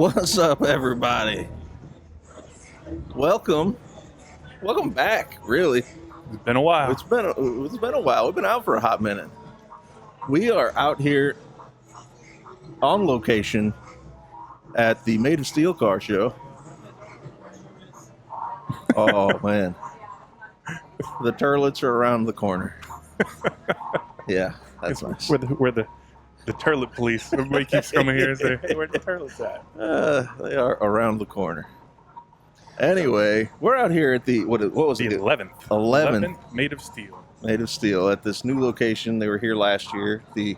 What's up, everybody? Welcome back. Really, It's been a while. it's been a while. We've been out for a hot minute. We are out here on location at the Made of Steel car show. Oh man, the turlets are around the corner. Yeah, that's nice. Where the turlet police. Everybody keeps coming here and saying, "Hey, where the turtlets at?" They are around the corner. Anyway, we're out here at the what was The it? 11th. 11th Made of Steel. Made of Steel at this new location. They were here last year, the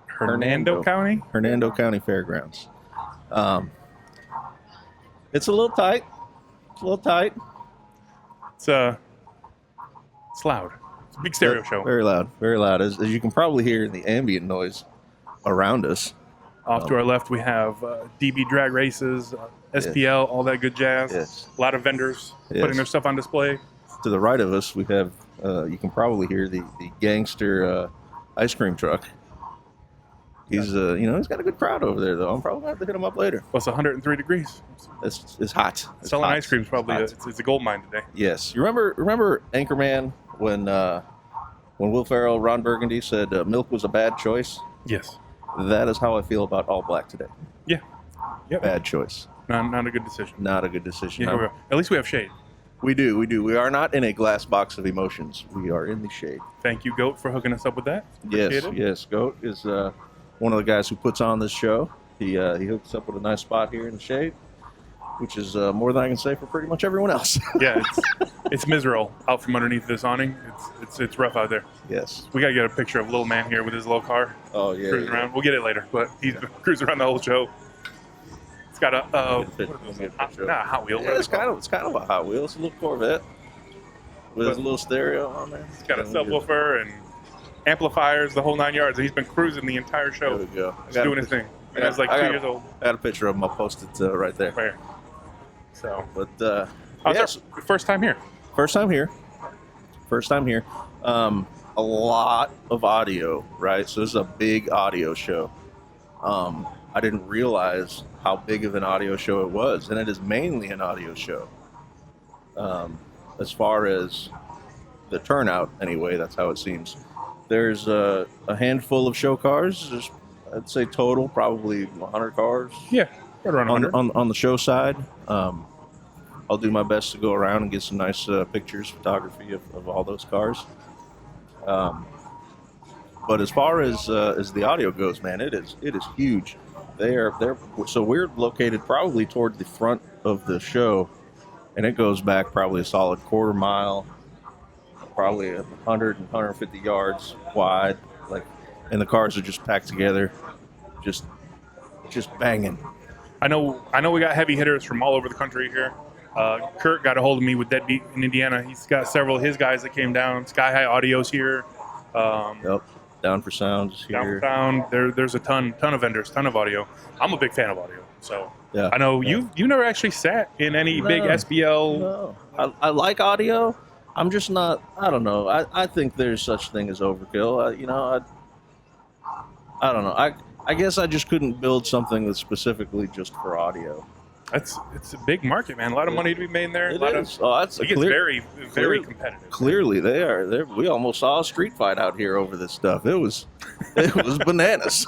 Hernando County? Hernando County Fairgrounds. It's a little tight. It's loud. It's a big stereo show. Very loud. Very loud. As you can probably hear the ambient noise around us. Off to our left, we have DB drag races, SPL, all that good jazz. Yes. A lot of vendors putting their stuff on display. To the right of us, we have, you can probably hear the gangster ice cream truck. He's, he's got a good crowd over there, though. I'm probably going to have to hit him up later. Plus 103 degrees. It's hot. Selling ice cream is probably it's a gold mine today. Yes. You remember Anchorman when Will Ferrell, Ron Burgundy said milk was a bad choice? Yes. That is how I feel about All Black today. Yeah. Yep. Bad choice. Not a good decision. Not a good decision. Yeah, at least we have shade. We do. We are not in a glass box of emotions. We are in the shade. Thank you, Goat, for hooking us up with that. Appreciate it. Yes. Goat is one of the guys who puts on this show. He hooks up with a nice spot here in the shade, which is more than I can say for pretty much everyone else. Yeah, it's miserable out from underneath this awning. It's rough out there. Yes. We gotta get a picture of little man here with his little car. Oh yeah. Cruising around. We'll get it later, but he's been cruising around the whole show. It's got a Hot Wheel. Yeah, it's kind of a Hot Wheel. It's a little Corvette with his little stereo on there. It's got a subwoofer and amplifiers, the whole 9 yards. He's been cruising the entire show. There we go. He's doing his thing. And he's like 2 years old. I got a picture of him. I'll post it right there. Right. So, but yes. First time here. First time here. A lot of audio, right? So this is a big audio show. I didn't realize how big of an audio show it was, and it is mainly an audio show. As far as the turnout, anyway, that's how it seems. There's a handful of show cars. There's, I'd say total, probably 100 cars. Yeah, right around 100. On the show side. I'll do my best to go around and get some nice pictures, photography of all those cars. But as far as the audio goes, man, it is huge. So we're located probably toward the front of the show, and it goes back probably a solid quarter mile, probably 100 and 150 yards wide, and the cars are just packed together, just banging. I know we got heavy hitters from all over the country here. Kurt got a hold of me with Deadbeat in Indiana. He's got several of his guys that came down. Sky High Audio's here. Yep. Down for Sound is here. Down for Sound. There's a ton of vendors, ton of audio. I'm a big fan of audio, so yeah. I know you never actually sat in any big SBL. No. I like audio. I'm just not. I don't know. I think there's such thing as overkill. I don't know. I guess I just couldn't build something that's specifically just for audio. It's a big market, man. A lot of money to be made there. It is. It gets very competitive. Clearly, they are. We almost saw a street fight out here over this stuff. It was bananas.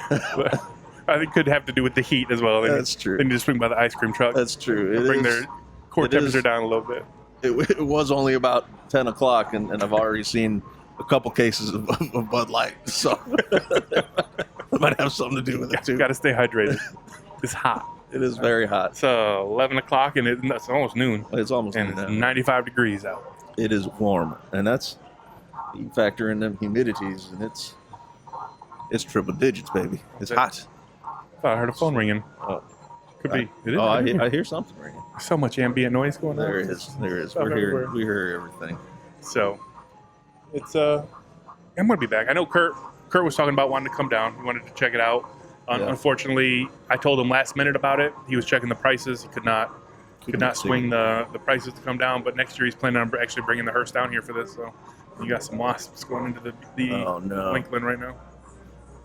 I think it could have to do with the heat as well. That's true. They need to swing by the ice cream truck. That's true. Bring their core temperature down a little bit. It was only about 10 o'clock, and I've already seen a couple cases of Bud Light, so it might have something to do with it too. Got to stay hydrated. It's hot. It is very hot. It's 11 o'clock, and it's almost noon. It's almost noon. And it's 95 degrees out. It is warm, and that's you factor in them humidities, and it's triple digits, baby. It's hot. I heard a phone ringing. Could be. I hear something ringing. So much ambient noise going on. There is. We hear everything. So it's I'm gonna be back. I know Kurt was talking about wanting to come down. He wanted to check it out. Yeah. Unfortunately, I told him last minute about it. He was checking the prices. He could not swing the prices to come down. But next year he's planning on actually bringing the hearse down here for this. So you got some wasps going into the Lincoln right now.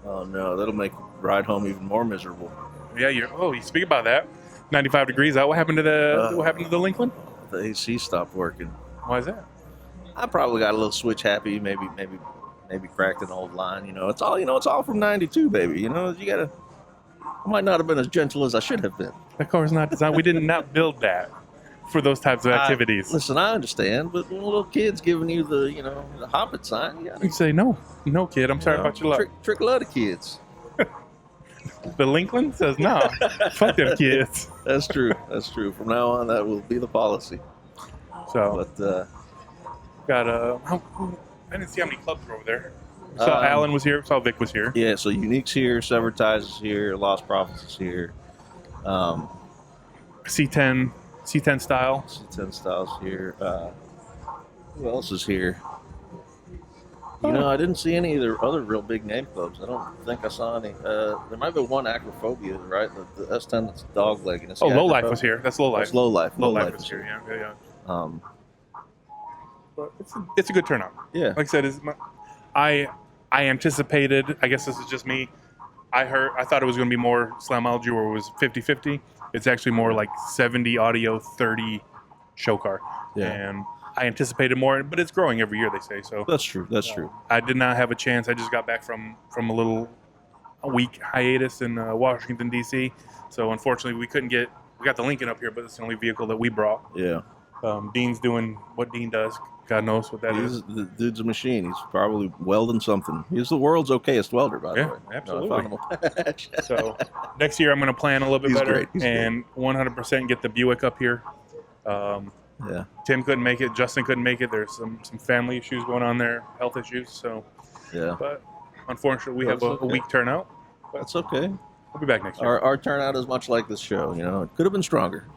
Oh no, that'll make ride home even more miserable. Yeah, you speak about that. 95 degrees out. What happened to the Lincoln? The AC stopped working. Why is that? I probably got a little switch happy. Maybe cracked an old line. It's all from '92, baby. You gotta. I might not have been as gentle as I should have been. That car is not designed. We did not build that for those types of activities. Listen, I understand, but when a little kid's giving you the hobbit sign, you say no, kid. I'm sorry about your luck. Trick a lot of kids. The Lincoln says no. Fuck them kids. That's true. From now on, that will be the policy. So, but I didn't see how many clubs were over there. We saw Alan was here. We saw Vic was here. Yeah, so Unique's here, Severed Ties is here, Lost Prophets is here. C10 style. C10 styles here. Who else is here? I didn't see any of the other real big name clubs. I don't think I saw any. There might be one Acrophobia, right? The S10 that's dog leg. And Low Life was here. That's Low Life. That's Low Life. Low Life was here. Yeah. But it's a good turnout. Yeah. Like I said, I anticipated. I guess this is just me. I thought it was going to be more Slamology, where it was 50-50. It's actually more like 70 audio, 30 show car. Yeah. And I anticipated more, but it's growing every year, they say. So that's true. I did not have a chance. I just got back from a week hiatus in Washington, D.C. So unfortunately, we got the Lincoln up here, but it's the only vehicle that we brought. Yeah. Dean's doing what Dean does. God knows what that is. The dude's a machine. He's probably welding something. He's the world's okayest welder, by the way. Absolutely. So next year I'm going to plan a little bit better and 100% get the Buick up here. Yeah. Tim couldn't make it. Justin couldn't make it. There's some family issues going on there, health issues. So yeah. But unfortunately, we have a weak turnout. That's okay. We'll be back next year. Our turnout is much like this show. It could have been stronger.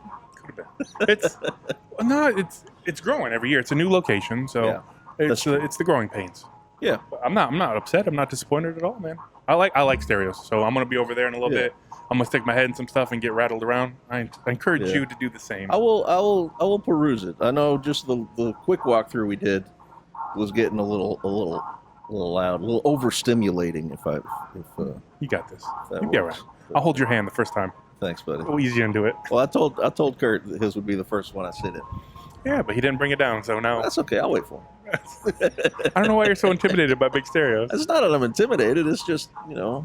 It's growing every year. It's a new location, so it's the growing pains. Yeah, I'm not upset. I'm not disappointed at all, man. I like stereos, so I'm gonna be over there in a little bit. I'm gonna stick my head in some stuff and get rattled around. I encourage you to do the same. I will peruse it. I know just the quick walkthrough we did was getting a little loud, a little overstimulating. If you got this, you'll be all right. I'll hold your hand the first time. Thanks, buddy. We'll ease you into it. Well, I told Kurt that his would be the first one I sit in. Yeah, but he didn't bring it down, so now that's okay. I'll wait for him. I don't know why you're so intimidated by big stereos. It's not that I'm intimidated. It's just You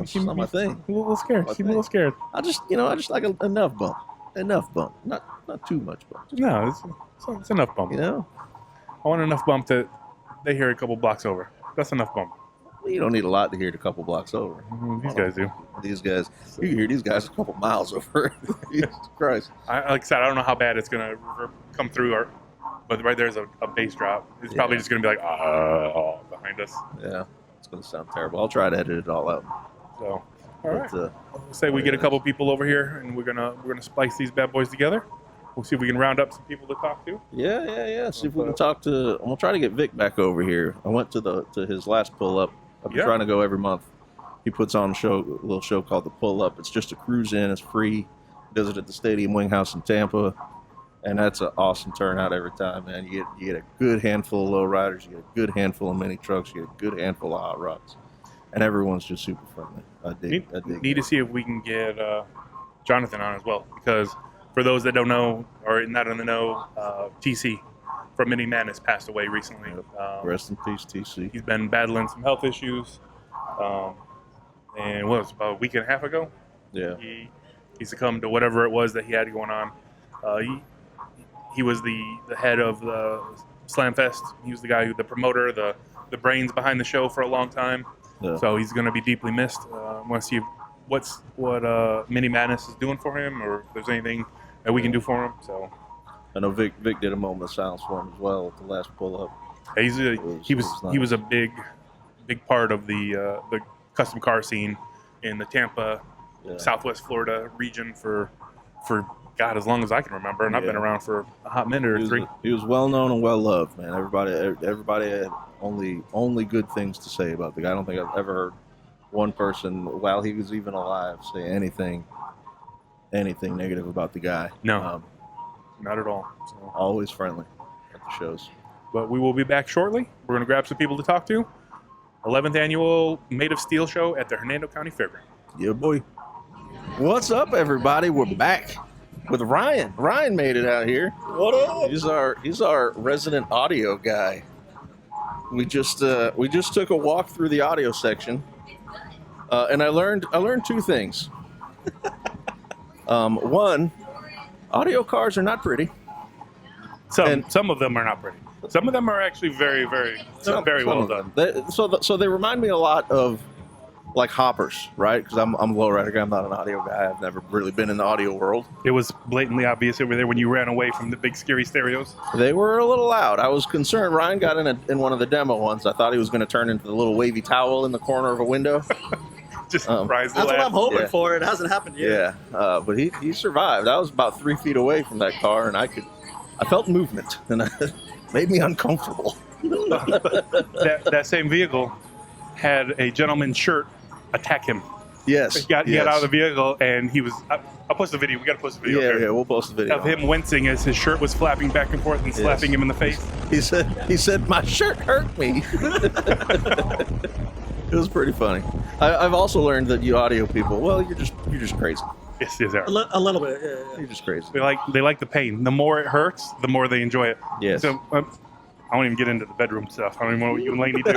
seem my thing. A little scared. Seem a little scared. I just like enough bump. Not too much bump. No, it's enough bump. I want enough bump that they hear a couple blocks over. That's enough bump. You don't need a lot to hear it a couple blocks over. These guys do. These guys, you hear these guys a couple miles over. Jesus Christ. Like I said, I don't know how bad it's going to come through, but right there's a bass drop. It's probably just going to be like, behind us. Yeah, it's going to sound terrible. I'll try to edit it all out. So, all right. Say we get a couple people over here, and we're gonna splice these bad boys together. We'll see if we can round up some people to talk to. Yeah. See if we can talk to. I'm gonna try to get Vic back over here. I went to his last pull up. I've been trying to go every month. He puts on a little show called the Pull Up. It's just a cruise in. It's free. He does it at the Stadium Wing House in Tampa, and that's an awesome turnout every time, man. You get a good handful of lowriders. You get a good handful of mini trucks. You get a good handful of hot rods, and everyone's just super friendly. I dig. Need to see if we can get Jonathan on as well, because for those that don't know or not in the know, TC from Mini Madness passed away recently. Rest in peace, TC. He's been battling some health issues, and what was it, about a week and a half ago? Yeah. He succumbed to whatever it was that he had going on. He was the head of the Slam Fest. He was the guy the promoter, the brains behind the show for a long time. Yeah. So he's going to be deeply missed. I want to see what Mini Madness is doing for him, or if there's anything that we can do for him. So I know Vic did a moment of silence for him as well at the last pull up. Yeah, he was a big part of the custom car scene in the Tampa, Southwest Florida region for God, as long as I can remember, and I've been around for a hot minute or three. He was well known and well loved, man. Everybody had only good things to say about the guy. I don't think I've ever heard one person while he was even alive say anything negative about the guy. No, not at all. So. Always friendly at the shows. But we will be back shortly. We're going to grab some people to talk to. 11th annual Made of Steel show at the Hernando County Fairground. Yeah, boy. What's up, everybody? We're back with Ryan. Ryan made it out here. What up? He's our resident audio guy. We just took a walk through the audio section, and I learned two things. One, audio cars are not pretty. Some of them are not pretty. Some of them are actually very well done. So they remind me a lot of like hoppers, right? Because I'm a lowrider guy. I'm not an audio guy. I've never really been in the audio world. It was blatantly obvious over there when you ran away from the big scary stereos. They were a little loud. I was concerned. Ryan got in one of the demo ones. I thought he was going to turn into the little wavy towel in the corner of a window. Just rise the That's what laugh. I'm hoping Yeah. for. It hasn't happened yet. Yeah, but he survived. I was about 3 feet away from that car, and I felt movement, and it made me uncomfortable. That same vehicle had a gentleman's shirt attack him. Yes. He got out of the vehicle, and he was. I'll post the video. We got to post the video. Yeah, we'll post the video of him wincing as his shirt was flapping back and forth and slapping him in the face. He said my shirt hurt me. It was pretty funny. I've also learned that you audio people, well, you're just crazy. Yes, they are. A little bit. Yeah. You're just crazy. They like the pain. The more it hurts, the more they enjoy it. Yes. So I won't even get into the bedroom stuff. I don't even know what you and Lainey do.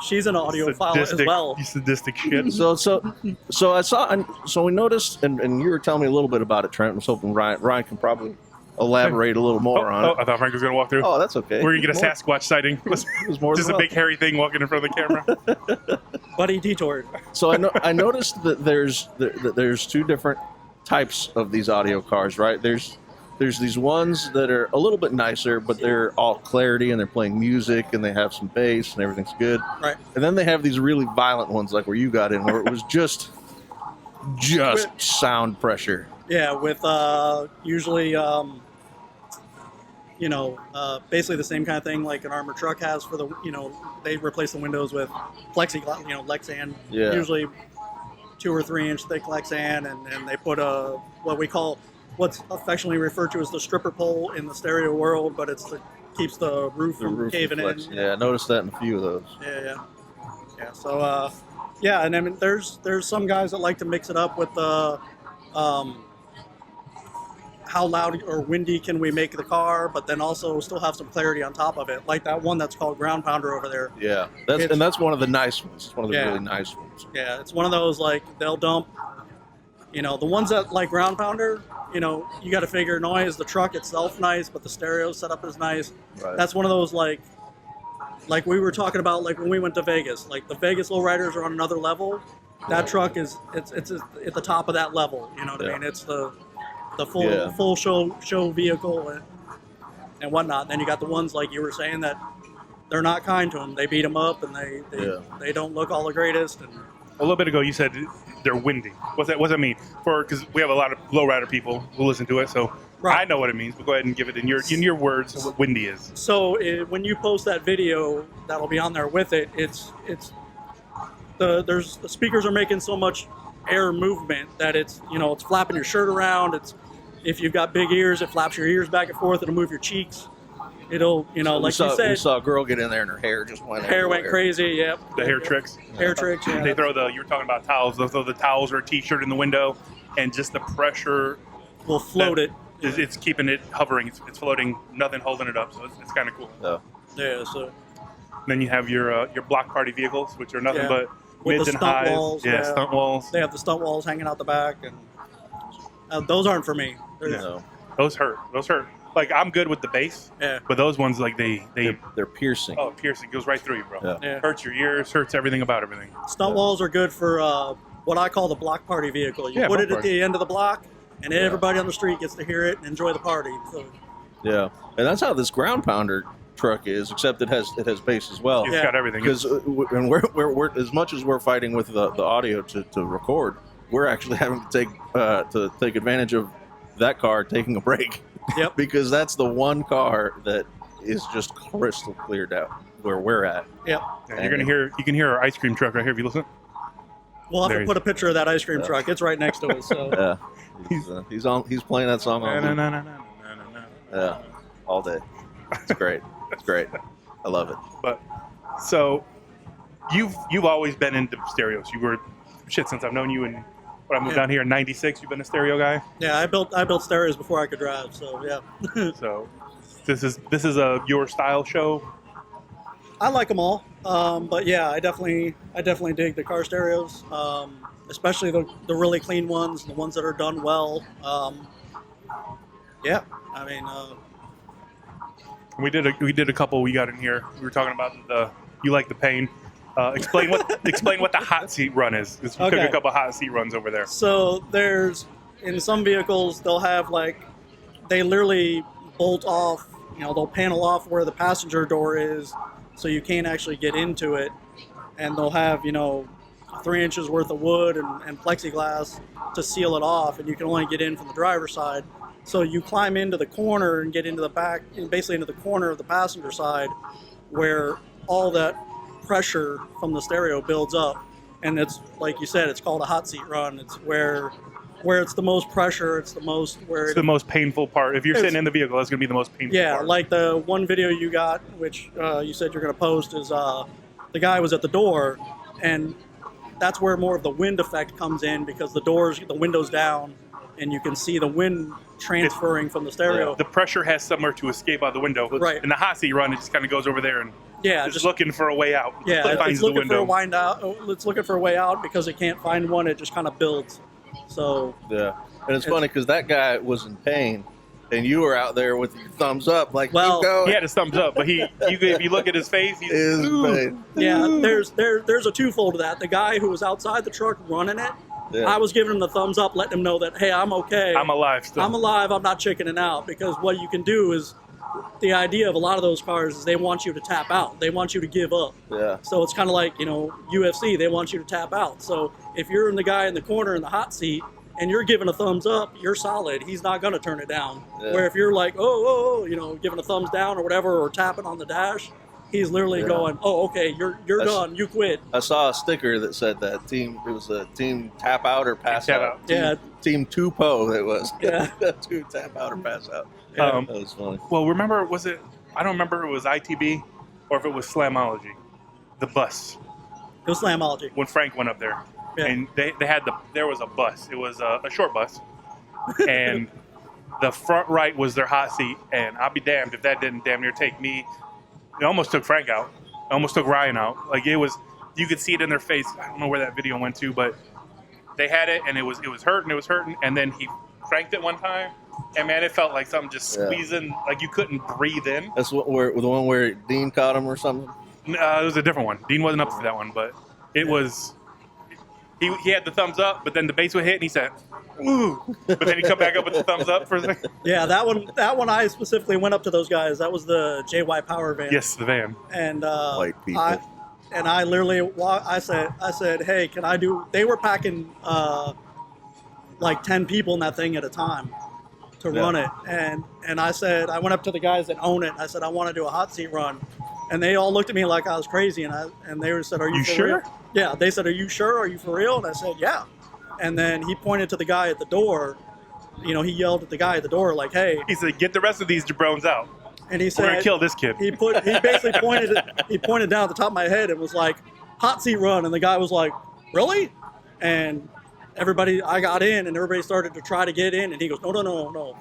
She's an audiophile as well. You sadistic shit. So I saw. So we noticed, and you were telling me a little bit about it, Trent. I was hoping Ryan can probably elaborate a little more on it. I thought Frank was going to walk through. Oh, that's okay. We're going to get a Sasquatch sighting. Just a big hairy thing walking in front of the camera. Buddy detoured. So I noticed that there's two different types of these audio cars, right? There's these ones that are a little bit nicer, but they're all clarity and they're playing music and they have some bass and everything's good. Right. And then they have these really violent ones, like where you got in, where it was just sound pressure. Yeah, with usually, basically the same kind of thing like an armored truck has for the, they replace the windows with plexiglass, Lexan. Yeah. Usually 2 or 3 inch thick Lexan, and they put what's affectionately referred to as the stripper pole in the stereo world, but keeps the roof from caving in. Yeah, I noticed that in a few of those. Yeah. So and I mean, there's some guys that like to mix it up with the how loud or windy can we make the car, but then also still have some clarity on top of it, like that one that's called Ground Pounder over there. Yeah, that's one of the nice ones. It's one of the really nice ones. Yeah, it's one of those like they'll dump. The ones that like Ground Pounder, you got to figure noise. The truck itself nice, but the stereo setup is nice. Right. That's one of those like we were talking about, like when we went to Vegas. Like the Vegas Lowriders are on another level. That truck it's at the top of that level. You know what I mean? It's the full show vehicle and whatnot. Then you got the ones like you were saying that they're not kind to them. They beat them up and they don't look all the greatest. And a little bit ago, you said they're windy. What's that mean? Because we have a lot of lowrider people who listen to it, so I know what it means. But go ahead and give it in your words what windy is. So when you post that video, that'll be on there with it. The speakers are making so much air movement that it's flapping your shirt around. If you've got big ears, it flaps your ears back and forth. It'll move your cheeks. It'll, like you said. We saw a girl get in there and her hair just went everywhere. Hair went crazy, yep. The hair tricks. Hair tricks, yeah. They you were talking about towels. They'll throw the towels or a t-shirt in the window, and just the pressure will float it. It's keeping it hovering. It's floating, nothing holding it up, so it's kind of cool. Yeah, so. Then you have your block party vehicles, which are nothing but with mids the and stunt highs. walls. Yeah, stunt walls. They have the stunt walls hanging out the back, and those aren't for me. Those hurt. Like, I'm good with the bass, but those ones, like, they're piercing. Oh, piercing. Goes right through you, bro. Yeah. Hurts your ears, hurts everything about everything. Stunt walls are good for what I call the block party vehicle. You put it at the end of the block, and everybody on the street gets to hear it and enjoy the party. So. Yeah, and that's how this Ground Pounder truck is, except it has bass as well. It's got everything. Because we're as much as we're fighting with the audio to record, we're actually having to take advantage of that car taking a break. Yep. Because that's the one car that is just crystal cleared out where we're at. Yep. And you can hear our ice cream truck right here if you listen. We'll have to put a picture of that ice cream truck. It's right next to us. So. Yeah. He's playing that song all day. It's great. It's great. I love it. But so you've always been into stereos. You were shit, since I've known you and when I moved down here in '96, you've been a stereo guy. Yeah, I built stereos before I could drive, so yeah. So this is your style show. I like them all, but yeah, I definitely dig the car stereos, especially the really clean ones, the ones that are done well. Yeah, I mean, We did a couple. We got in here. We were talking about you like the pain. Explain what the hot seat run is. 'Cause we took a couple hot seat runs over there. so there's in some vehicles they'll have they literally bolt off. They'll panel off where the passenger door is, so you can't actually get into it, and they'll have 3 inches worth of wood and plexiglass to seal it off, and you can only get in from the driver's side. So you climb into the corner and get into the back, basically into the corner of the passenger side, where all that pressure from the stereo builds up, and it's like you said, it's called a hot seat run. It's where it's the most pressure. It's the most It's the most painful part. If you're sitting in the vehicle, that's gonna be the most painful part. Yeah, like the one video you got, which you said you're gonna post, is the guy was at the door, and that's where more of the wind effect comes in, because the window's down, and you can see the wind transferring from the stereo. The pressure has somewhere to escape out the window. Right. In the hot seat run, it just kind of goes over there and just looking for a way out. Yeah, it finds it's looking the window. It's looking for a way out because it can't find one. It just kind of builds. So yeah, and it's funny because that guy was in pain, and you were out there with your thumbs up, like, keep going. He had his thumbs up, but if you look at his face, he's pain. Yeah, there's a twofold to that. The guy who was outside the truck running it, I was giving him the thumbs up, letting him know that, hey, I'm okay. I'm alive still. I'm alive. I'm not chickening out, because what you can do is, the idea of a lot of those cars is they want you to tap out. They want you to give up. Yeah. So it's kind of like, UFC, they want you to tap out. So if you're in the guy in the corner in the hot seat and you're giving a thumbs up, you're solid. He's not going to turn it down. Yeah. Where if you're like, giving a thumbs down or whatever, or tapping on the dash, he's literally going, oh, okay, you're done. You quit. I saw a sticker that said that team. It was a team tap out or pass out. Team 2-po. It was. Yeah. 2 tap out or pass out. That was funny. Well, remember, I don't remember if it was ITB or if it was Slamology, the bus. It was Slamology. When Frank went up there. Yeah. And there was a bus. It was a short bus. And the front right was their hot seat. And I'll be damned if that didn't damn near take me. It almost took Frank out. It almost took Ryan out. Like, it was, you could see it in their face. I don't know where that video went to, but they had it, and it was hurting. And then he cranked it one time. And man, it felt like something just squeezing, like you couldn't breathe in. That's the one where Dean caught him or something? It was a different one. Dean wasn't up for that one, but it was, he had the thumbs up, but then the base would hit and he said, ooh. But then he'd come back up with the thumbs up for a second. Yeah, that one I specifically went up to those guys. That was the JY Power van. Yes, the van. And white people. I literally I said, hey, can I do, they were packing like 10 people in that thing at a time to run it. And I said, I went up to the guys that own it. I said, I want to do a hot seat run. And they all looked at me like I was crazy. And they said, are you for sure? real? Yeah, they said, are you sure? Are you for real? And I said, yeah. And then he pointed to the guy at the door. He yelled at the guy at the door like, hey. He said, get the rest of these jabrones out. And he said, we're going to kill this kid. He basically pointed down at the top of my head and was like, hot seat run. And the guy was like, really? And I got in, and everybody started to try to get in, and he goes, no.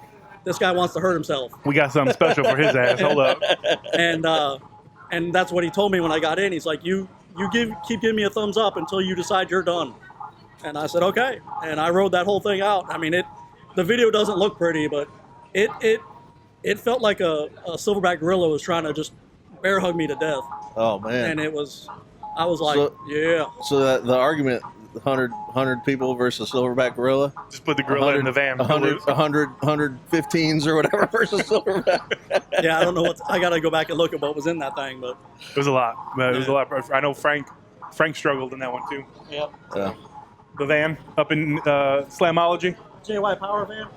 This guy wants to hurt himself. We got something special for his ass. Hold up. And that's what he told me when I got in. He's like, you keep giving me a thumbs up until you decide you're done. And I said, okay. And I rode that whole thing out. I mean, the video doesn't look pretty, but it felt like a silverback gorilla was trying to just bear hug me to death. Oh man! And I was like, yeah. So the argument, 100 people versus silverback gorilla. Just put the gorilla in the van. 115s or whatever versus silverback. Yeah, I don't know I got to go back and look at what was in that thing, but it was a lot. It was a lot. I know Frank struggled in that one too. Yep. Yeah. The van up in Slamology. JY Power van.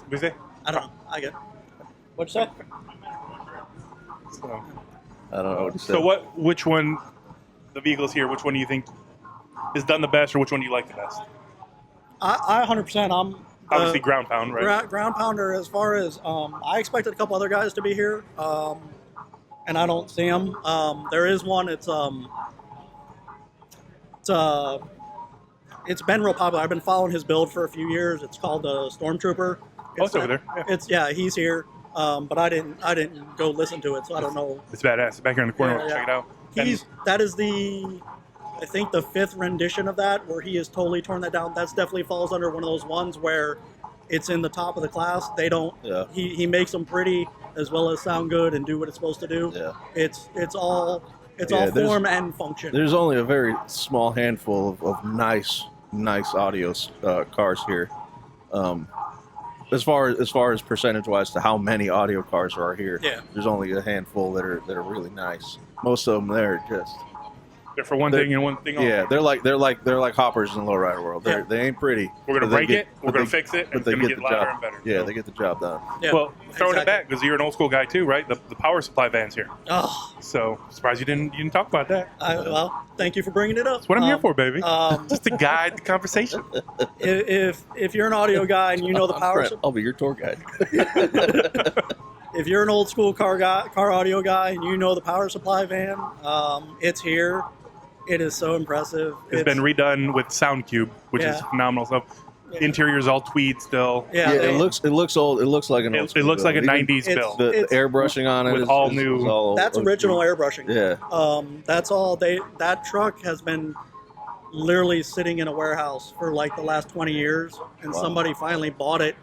Was it? I don't know. I get. What'd you say? So, I don't know what you said. So which one, the vehicles here, which one do you think is done the best, or which one do you like the best? I 100%. I'm obviously ground pound, right? Ground pounder. As far as I expected a couple other guys to be here, and I don't see them. There is one. It's it's been real popular. I've been following his build for a few years. It's called the Stormtrooper. Oh, it's over there. Yeah. He's here. But I didn't go listen to it, so I don't know. It's badass. It's back here in the corner. Yeah, yeah. Check it out. That is I think the 5th rendition of that, where he has totally torn that down. That's definitely falls under one of those ones where it's in the top of the class. They don't. Yeah. He makes them pretty as well as sound good and do what it's supposed to do. Yeah. It's all form and function. There's only a very small handful of nice audio cars here. As far as percentage wise to how many audio cars are here, there's only a handful that are really nice. Most of them they're just they're for one thing and one thing only. Yeah, they're like hoppers in the lowrider world. They ain't pretty. We're gonna break it. We're gonna fix it. And it's gonna get louder and better. Yeah, they get the job done. Yeah, well, throwing it back because you're an old school guy too, right? The power supply van's here. Oh, so surprised you didn't talk about that. Well, thank you for bringing it up. That's what I'm here for, baby. Just to guide the conversation. If you're an audio guy and you know the power, I'll be your tour guide. If you're an old school car audio guy and you know the power supply van, it's here. It is so impressive. It's been redone with Sound Cube, which is phenomenal stuff. Yeah. Interior's all tweed still. Yeah, it looks old. It looks like an old. It looks like a '90s build. The airbrushing on it with all new. That's original airbrushing. Yeah. That's all. That truck has been literally sitting in a warehouse for like the last 20 years, and somebody finally bought it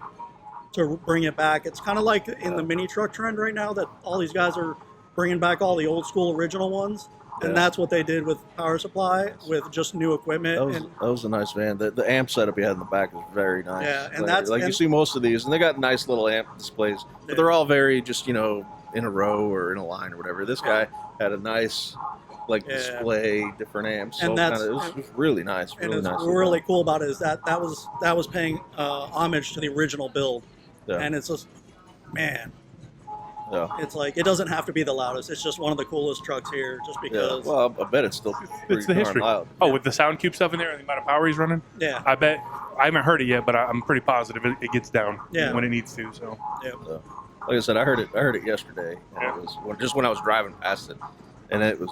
to bring it back. It's kind of like in the mini truck trend right now that all these guys are bringing back all the old school original ones. And that's what they did with power supply, with just new equipment. That was a nice van. The amp setup you had in the back was very nice. Yeah, and you see most of these, and they got nice little amp displays, but they're all very just in a row or in a line or whatever. This guy had a nice display, different amps. And it was really nice. Really nice. What's really cool about it is that was paying homage to the original build, and it's just man. Yeah. It's like it doesn't have to be the loudest. It's just one of the coolest trucks here, just because. Yeah. Well, I bet it's still pretty the history. Loud. Oh, with the Sound Cube stuff in there and the amount of power he's running. Yeah. I bet I haven't heard it yet, but I'm pretty positive it gets down when it needs to. So. Yeah. Like I said, I heard it yesterday. And it was just when I was driving past it, and it was.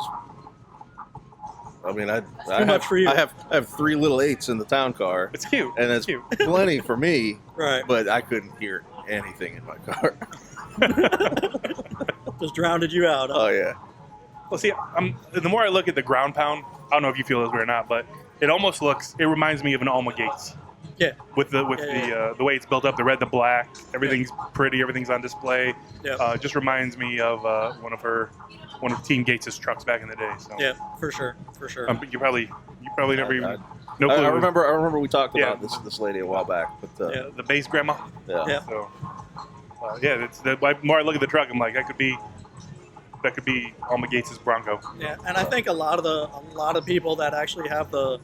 I mean, I much for you. I have 3 little 8s in the town car. It's cute. And it's cute. Plenty for me. Right. But I couldn't hear anything in my car. Just drowned you out. Oh yeah. Well, see, the more I look at the ground pound, I don't know if you feel this way or not, but it almost reminds me of an Alma Gates. Yeah. With the way it's built up, the red, the black, everything's pretty, everything's on display. Yeah. Just reminds me of one of Team Gates' trucks back in the day. So. Yeah, for sure. You probably never even. No clue. I remember we talked about this lady a while back, but the bass grandma. Yeah. So, the more I look at the truck, I'm like, that could be Alma Gates' Bronco. Yeah, and I think a lot of people that actually have the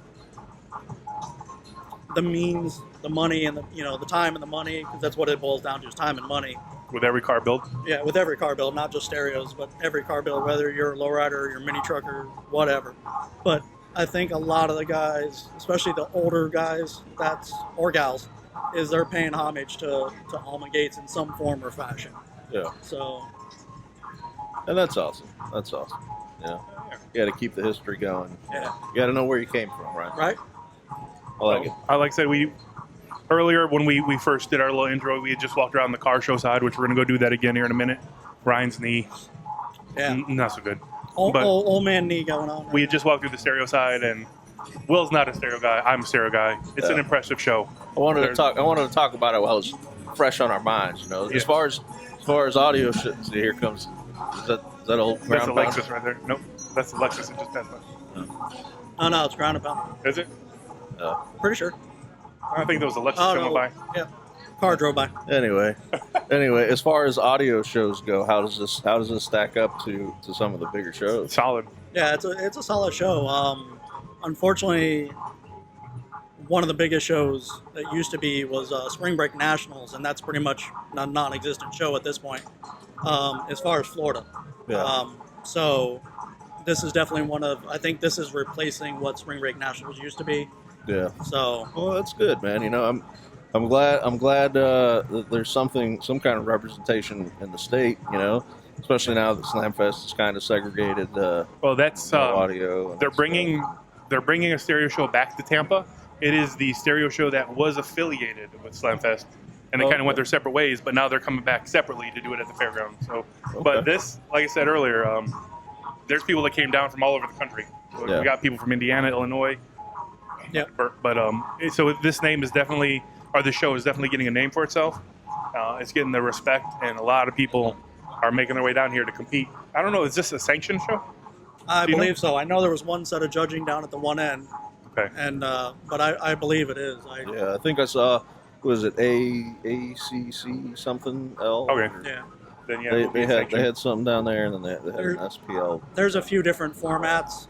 means, the money, and the time and the money, because that's what it boils down to, is time and money. With every car build. Yeah, with every car build, not just stereos, but every car build, whether you're a lowrider or you're a mini trucker, whatever. But I think a lot of the guys, especially the older guys, or gals, is they're paying homage to Alma Gates in some form or fashion. Yeah. So. And that's awesome. Yeah. You got to keep the history going. Yeah. You got to know where you came from, right? Right. I like it. Like I said, earlier when we first did our little intro, we had just walked around the car show side, which we're going to go do that again here in a minute. Ryan's knee. Yeah. Not so good. Old man knee going on. We had just walked through the stereo side, and Will's not a stereo guy. I'm a stereo guy. It's an impressive show. I wanted to talk about it while it's fresh on our minds. As far as audio shit. See, here comes. Is that old? That's a Lexus right there. Nope, that's the Lexus that just passed by. Oh no, it's ground pound. Is it? Pretty sure. I think there was a Lexus coming by. Yeah, car drove by. Anyway, as far as audio shows go, how does this stack up to some of the bigger shows? Solid. Yeah, it's a solid show. Unfortunately, one of the biggest shows that used to be was Spring Break Nationals, and that's pretty much a non-existent show at this point, as far as Florida. Yeah. So this is definitely I think this is replacing what Spring Break Nationals used to be. Yeah. So. Well, that's good, man. I'm glad that there's some kind of representation in the state. Especially now that Slamfest is kind of segregated. Well, that's audio. They're they're bringing a stereo show back to Tampa. It is the stereo show that was affiliated with Slamfest, and they kind of went their separate ways. But now they're coming back separately to do it at the fairgrounds. So, but this, like I said earlier, there's people that came down from all over the country. So we got people from Indiana, Illinois. Yeah. But so this name is definitely, or the show is definitely getting a name for itself. It's getting the respect, and a lot of people are making their way down here to compete. I don't know, is this a sanctioned show? I believe so. I know there was one set of judging down at the one end. Okay. And but I believe it is. I think I saw. Was it ACC something L? Okay. Yeah. Then yeah, they had something down there, and then they had an SPL. There's a few different formats.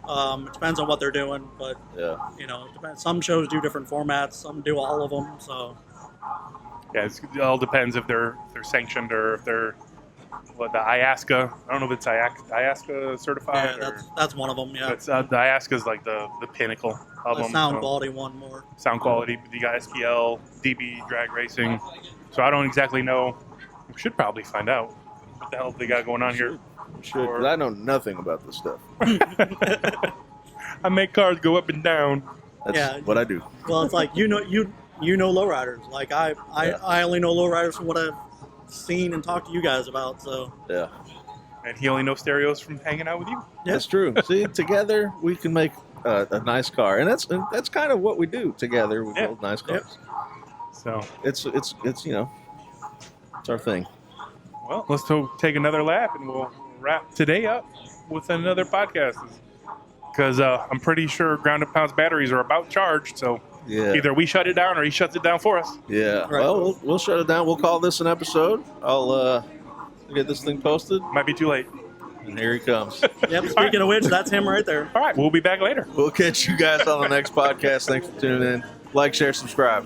It depends on what they're doing, but Yeah. you know, it depends. Some shows do different formats. Some do all of them. So yeah, it all depends if they're sanctioned or if they're the IASCA. I don't know if it's IASCA certified. yeah, that's one of them. Yeah. It's, the IASCA is like the pinnacle of The them. sound so quality one more. sound quality. You got SPL, DB, drag racing. So I don't exactly know. We should probably find out what the hell they got going on here. Should, 'cause I know nothing about this stuff. I make cars go up and down. That's what I do. Well, it's like you know lowriders. Like I only know lowriders from what I've seen and talked to you guys about. So Yeah. And he only knows stereos from hanging out with you. That's true. See, together we can make a nice car, and that's kind of what we do together. We build nice cars. So It's you know, it's our thing. well, let's take another lap and we'll wrap today up with another podcast. Because I'm pretty sure Ground and Pound's batteries are about charged. So Yeah. either we shut it down or he shuts it down for us. Yeah. Right. Well, we'll shut it down. We'll call this an episode. I'll get this thing posted, Might be too late. and here he comes. yep. Speaking of which, that's him right there. All right, we'll be back later. We'll catch you guys on the next podcast. Thanks for tuning in. Like, share, subscribe.